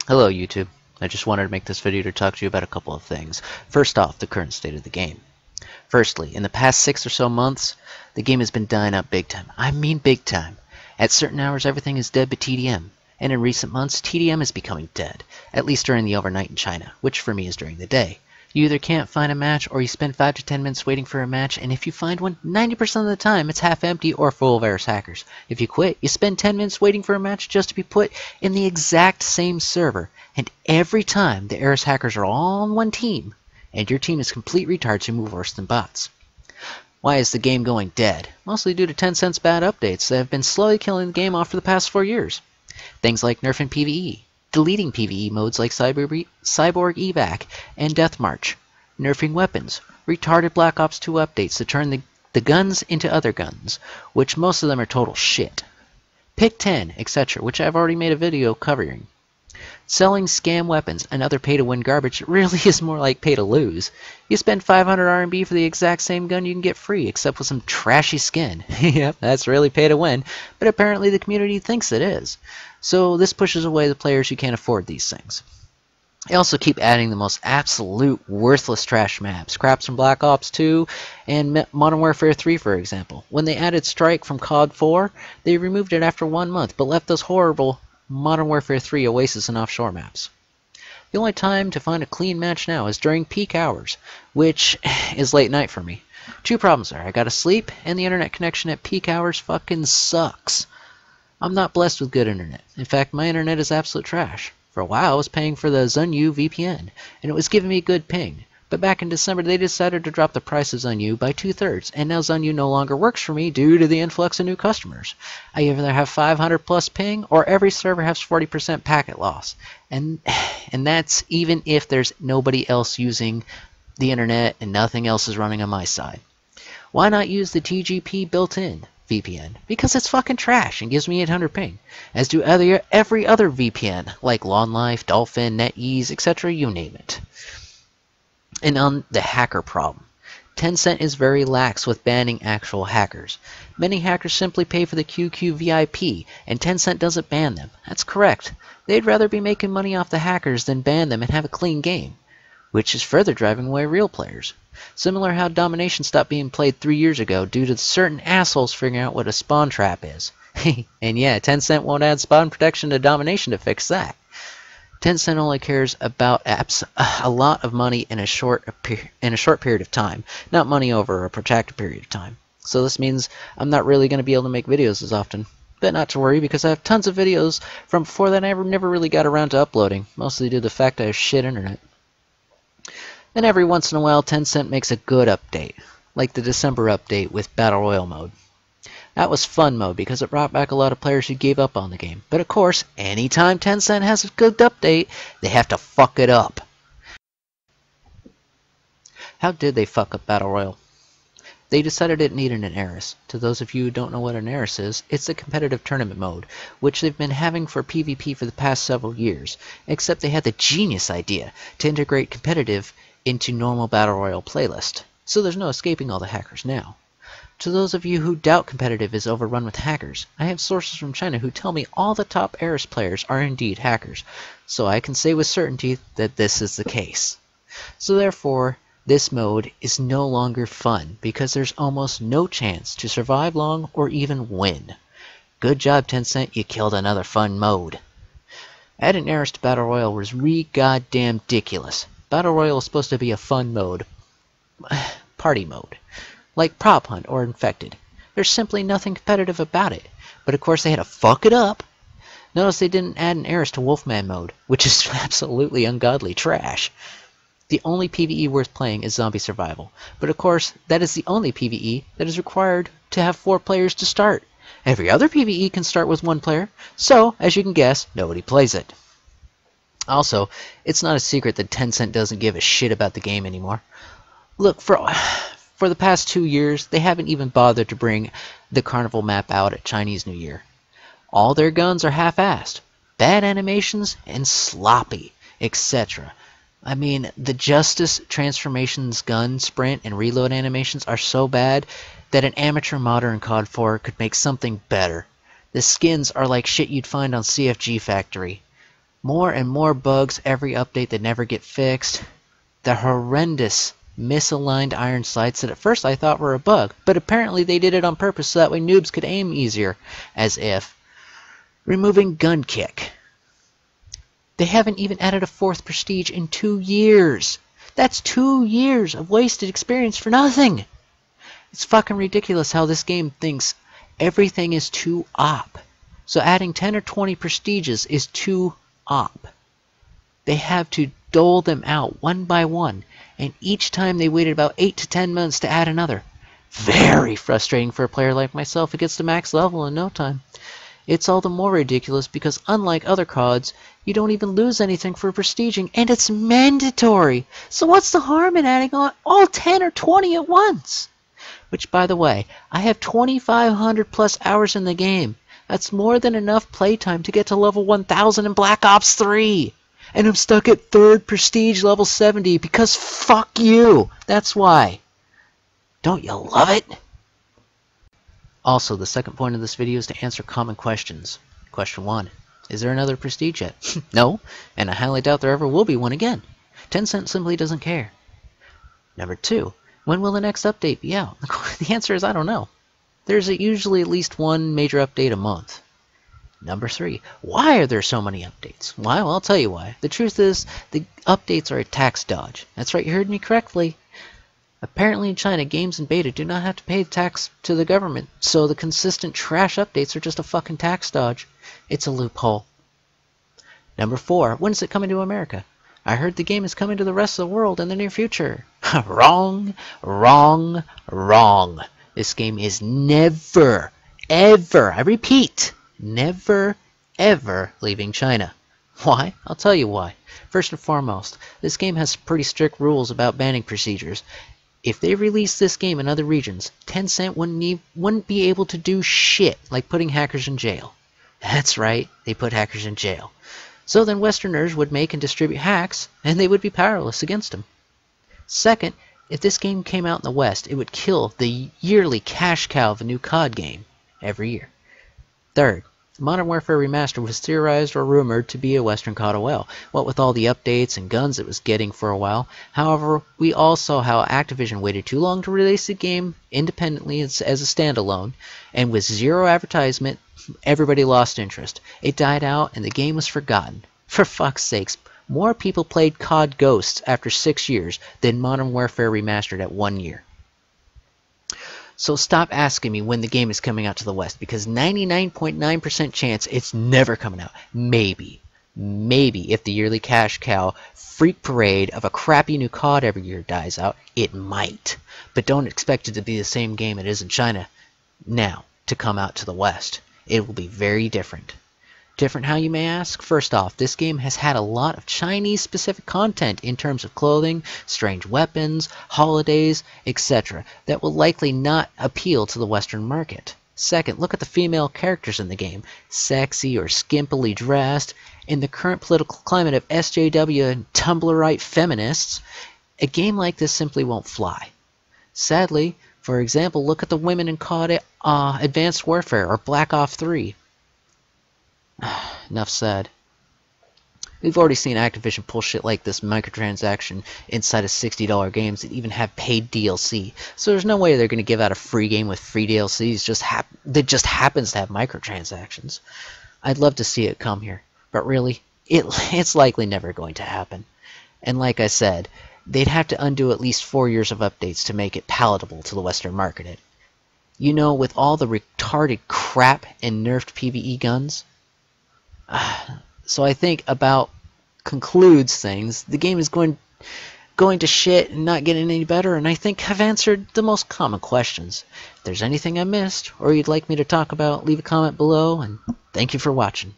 Hello YouTube. I just wanted to make this video to talk to you about a couple of things. First off, the current state of the game. Firstly, in the past 6 or so months, the game has been dying up big time. I mean big time. At certain hours everything is dead but TDM. And in recent months, TDM is becoming dead. At least during the overnight in China, which for me is during the day. You either can't find a match or you spend 5 to 10 minutes waiting for a match, and if you find one, 90% of the time it's half empty or full of Eris hackers. If you quit, you spend 10 minutes waiting for a match just to be put in the exact same server, and every time the Eris hackers are all on one team, and your team is complete retards who move worse than bots. Why is the game going dead? Mostly due to Tencent's bad updates that have been slowly killing the game off for the past 4 years. Things like nerfing PvE, deleting PvE modes like Cyborg Evac and Death March, nerfing weapons, retarded Black Ops 2 updates to turn the guns into other guns, which most of them are total shit, pick 10, etc., which I've already made a video covering. Selling scam weapons and other pay-to-win garbage really is more like pay-to-lose. You spend 500 RMB for the exact same gun you can get free, except with some trashy skin. Yep, that's really pay-to-win, but apparently the community thinks it is. So this pushes away the players who can't afford these things. They also keep adding the most absolute worthless trash maps. Craps from Black Ops 2 and Modern Warfare 3, for example. When they added Strike from COD 4, they removed it after 1 month, but left those horrible Modern Warfare 3 Oasis and Offshore maps. The only time to find a clean match now is during peak hours, which is late night for me. 2 problems there. I gotta sleep, and the internet connection at peak hours fucking sucks. I'm not blessed with good internet. In fact, my internet is absolute trash. For a while, I was paying for the Zunyu VPN, and it was giving me good ping. But back in December, they decided to drop the price of Zunyu by 2/3, and now Zunyu no longer works for me due to the influx of new customers. I either have 500 plus ping, or every server has 40% packet loss. And that's even if there's nobody else using the internet and nothing else is running on my side. Why not use the TGP built-in VPN? Because it's fucking trash and gives me 800 ping, as do every other VPN, like Lawn Life, Dolphin, NetEase, etc., you name it. And on the hacker problem, Tencent is very lax with banning actual hackers. Many hackers simply pay for the QQ VIP, and Tencent doesn't ban them. That's correct. They'd rather be making money off the hackers than ban them and have a clean game, which is further driving away real players. Similar how Domination stopped being played 3 years ago due to certain assholes figuring out what a spawn trap is. And yeah, Tencent won't add spawn protection to Domination to fix that. Tencent only cares about apps a lot of money in a short period of time, not money over a protracted period of time. So this means I'm not really going to be able to make videos as often. But not to worry, because I have tons of videos from before that I never really got around to uploading, mostly due to the fact I have shit internet. Then every once in a while Tencent makes a good update, like the December update with Battle Royale mode. That was fun mode because it brought back a lot of players who gave up on the game. But of course, anytime Tencent has a good update, they have to fuck it up. How did they fuck up Battle Royale? They decided it needed an Eris. To those of you who don't know what an Eris is, it's a competitive tournament mode, which they've been having for PvP for the past several years, except they had the genius idea to integrate competitive into normal Battle Royale playlist. So there's no escaping all the hackers now. To those of you who doubt competitive is overrun with hackers, I have sources from China who tell me all the top Eris players are indeed hackers, so I can say with certainty that this is the case. So therefore, this mode is no longer fun because there's almost no chance to survive long or even win. Good job, Tencent, you killed another fun mode. Adding Eris to Battle Royale was goddamn ridiculous. Battle Royale is supposed to be a fun mode. Party mode. Like Prop Hunt or Infected. There's simply nothing competitive about it. But of course they had to fuck it up. Notice they didn't add an Eris to Wolfman mode, which is absolutely ungodly trash. The only PvE worth playing is Zombie Survival. But of course, that is the only PvE that is required to have 4 players to start. Every other PvE can start with 1 player, so, as you can guess, nobody plays it. Also, it's not a secret that Tencent doesn't give a shit about the game anymore. Look, for the past 2 years, they haven't even bothered to bring the Carnival map out at Chinese New Year. All their guns are half-assed, bad animations, and sloppy, etc. I mean, the Justice Transformations gun, sprint, and reload animations are so bad that an amateur modder in COD 4 could make something better. The skins are like shit you'd find on CFG Factory. More and more bugs every update that never get fixed. The horrendous misaligned iron sights that at first I thought were a bug, but apparently they did it on purpose so that way noobs could aim easier, as if. Removing gun kick. They haven't even added a 4th prestige in 2 years. That's 2 years of wasted experience for nothing. It's fucking ridiculous how this game thinks everything is too op. So adding 10 or 20 prestiges is too op. They have to dole them out one by one, and each time they waited about 8 to 10 months to add another. Very frustrating for a player like myself who gets to max level in no time. It's all the more ridiculous because unlike other CODs, you don't even lose anything for prestiging, and it's mandatory! So what's the harm in adding on all 10 or 20 at once? Which, by the way, I have 2,500 plus hours in the game. That's more than enough playtime to get to level 1000 in Black Ops 3! And I'm stuck at 3rd prestige level 70 because fuck you! That's why. Don't you love it? Also, the second point of this video is to answer common questions. Question 1. Is there another prestige yet? No, and I highly doubt there ever will be one again. Tencent simply doesn't care. Number 2. When will the next update be out? The answer is I don't know. There's usually at least one major update a month. Number 3. Why are there so many updates? Well, I'll tell you why. The truth is, the updates are a tax dodge. That's right, you heard me correctly. Apparently in China, games in beta do not have to pay tax to the government, so the consistent trash updates are just a fucking tax dodge. It's a loophole. Number 4. When is it coming to America? I heard the game is coming to the rest of the world in the near future. Wrong, wrong, wrong. This game is never, ever, I repeat, never, ever leaving China. Why? I'll tell you why. First and foremost, this game has pretty strict rules about banning procedures. If they release this game in other regions, Tencent wouldn't be able to do shit like putting hackers in jail. That's right, they put hackers in jail. So then Westerners would make and distribute hacks, and they would be powerless against them. Second, if this game came out in the West, it would kill the yearly cash cow of a new COD game every year. Third, Modern Warfare Remastered was theorized or rumored to be a Western CODOL, what with all the updates and guns it was getting for a while. However, we all saw how Activision waited too long to release the game independently as a standalone, and with zero advertisement, everybody lost interest. It died out and the game was forgotten. For fuck's sakes, more people played COD Ghosts after 6 years than Modern Warfare Remastered at 1 year. So stop asking me when the game is coming out to the West, because 99.9% chance it's never coming out. Maybe if the yearly cash cow freak parade of a crappy new COD every year dies out, it might. But don't expect it to be the same game it is in China now to come out to the West. It will be very different. Different how, you may ask? First off, this game has had a lot of Chinese-specific content in terms of clothing, strange weapons, holidays, etc. that will likely not appeal to the Western market. Second, look at the female characters in the game. Sexy or skimpily dressed. In the current political climate of SJW and Tumblrite feminists, a game like this simply won't fly. Sadly, for example, look at the women in COD Advanced Warfare or Black Ops 3. Enough said. We've already seen Activision pull shit like this microtransaction inside of $60 games that even have paid DLC. So there's no way they're going to give out a free game with free DLCs that just happens to have microtransactions. I'd love to see it come here, but really, it's likely never going to happen. And like I said, they'd have to undo at least 4 years of updates to make it palatable to the Western market. You know, with all the retarded crap and nerfed PvE guns. So I think about concludes things. The game is going to shit and not getting any better, and I think I've answered the most common questions. If there's anything I missed or you'd like me to talk about, leave a comment below, and thank you for watching.